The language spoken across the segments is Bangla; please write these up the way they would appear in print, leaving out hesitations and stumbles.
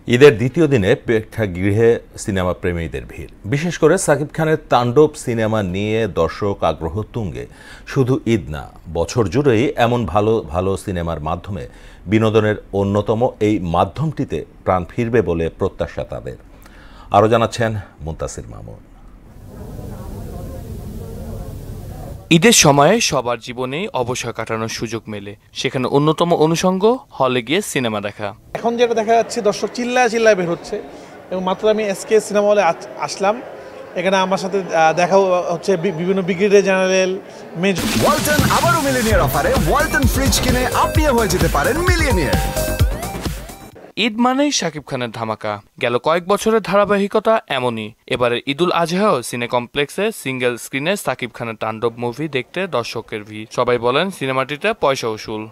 ঈদের দ্বিতীয় দিনে প্রেক্ষাগৃহে সিনেমা প্রেমীদের ভিড়। বিশেষ করে সাকিব খানের তাণ্ডব সিনেমা নিয়ে দর্শক আগ্রহ তুঙ্গে। শুধু ঈদ না, বছর জুড়েই এমন ভালো ভালো সিনেমার মাধ্যমে বিনোদনের অন্যতম এই মাধ্যমটিতে প্রাণ ফিরবে বলে প্রত্যাশা তাদের। আরও জানাচ্ছেন মুনতাসির মামুন। ঈদের সময়ে সবার জীবনেই অবসর কাটানোর সুযোগ মেলে, সেখানে অন্যতম অনুষঙ্গ হলে গিয়ে সিনেমা দেখা। এখন যেটা দেখা যাচ্ছে, দর্শক চিল্লায় চিল্লায় বের হচ্ছে এবং মাত্র আমি এসকে সিনেমা হলে আসলাম। এখানে আমার সাথে দেখা হচ্ছে বিভিন্ন ব্রিগেডিয়ার জেনারেল মেজর। ওয়ালটন আবারও মিলিয়নিয়ার অফারে ওয়ালটন ফ্রিজ কিনে আপনিও হয়ে যেতে পারেন মিলিয়নিয়ার। ঈদ মানেই শাকিব খানের ধামাকা। গেল কয়েক বছরের ধারাবাহিকতা এমনই। এবারে ঈদুল আজহাও সিনে কমপ্লেক্সে সিঙ্গেল স্ক্রিনে শাকিব খানের তাণ্ডব মুভি দেখতে দর্শকের ভিড়। সবাই বলেন সিনেমাটিতে পয়সা উসুল।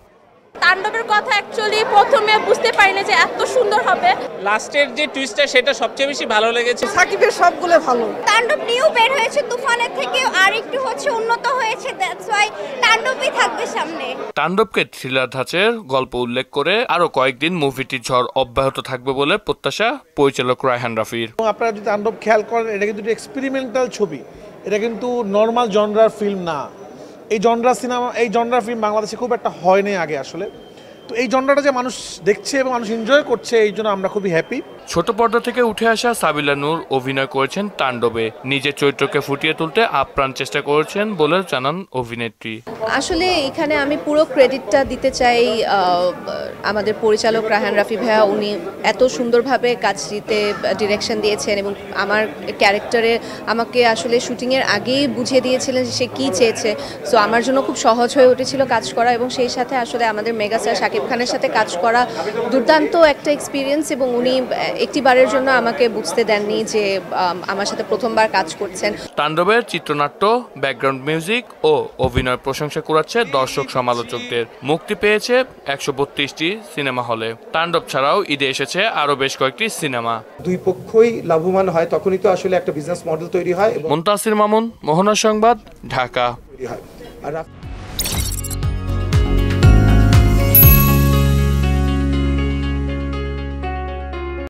তাণ্ডবের কথা অ্যাকচুয়ালি প্রথমে বুঝতে পারিনি যে এত সুন্দর হবে। লাস্টের যে টুইস্টটা সেটা সবচেয়ে বেশি ভালো লেগেছে। সাকিবের সবগুলো ভালো। তাণ্ডব নিউ বের হয়েছে, তুফানের থেকে আর একটু উন্নত হয়েছে, দ্যাটস ওয়াই তাণ্ডবই থাকবে সামনে। তাণ্ডবকে থ্রিলার ধাঁচের গল্প উল্লেখ করে আরো কয়েকদিন মুভিটির ঝড় অব্যাহত থাকবে বলে প্রত্যাশা পরিচালক রায়হান রাফির। আপনারা যদি তাণ্ডব খেয়াল করেন, এটা কিন্তু এক্সপেরিমেন্টাল ছবি, এটা কিন্তু নর্মাল জনরার ফিল্ম না। এই জনরা সিনেমা, এই জনরা ফিল্ম বাংলাদেশে খুব একটা হয়নি আগে আসলে। তো এই জনরাটা যে মানুষ দেখছে এবং মানুষ এনজয় করছে, এই জন্য আমরা খুবই হ্যাপি। ছোট পর্দা থেকে উঠে আসা সাবিলা নূর অভিনয় করেছেন তাণ্ডবে। নিজের চরিত্রকে ফুটিয়ে তুলতে আপ্রাণ চেষ্টা করেছেন বলে জানান অভিনেত্রী। আসলে এখানে আমি পুরো ক্রেডিটটা দিতে চাই আমাদের পরিচালক রায়হান রাফি ভাইয়া। উনি এত সুন্দরভাবে কাজটিতে ডিরেকশন দিয়েছেন এবং আমার ক্যারেক্টারে আমাকে আসলে শুটিংয়ের আগেই বুঝিয়ে দিয়েছিলেন যে সে কী চেয়েছে। সো আমার জন্য খুব সহজ হয়ে উঠেছিল কাজ করা, এবং সেই সাথে আসলে আমাদের মেগাস্টার শাকিব খানের সাথে কাজ করা দুর্দান্ত একটা এক্সপিরিয়েন্স। এবং উনি একটিবারের জন্য আমাকে বুঝতে দেননি যে আমার সাথে প্রথমবার কাজ করছেন। তাণ্ডবের চিত্রনাট্য, ব্যাকগ্রাউন্ড মিউজিক ও অভিনয় প্রশংসা কুড়াচ্ছে দর্শক সমালোচকদের। মুক্তি পেয়েছে 132টি সিনেমা হলে। তাণ্ডব ছাড়াও ঈদে এসেছে আরও বেশ কয়েকটি সিনেমা। দুই পক্ষই লাভবান হয়, তখনই তো আসলে একটা বিজনেস মডেল তৈরি হয়। মুনতাসির মামুন, মোহনা সংবাদ, ঢাকা।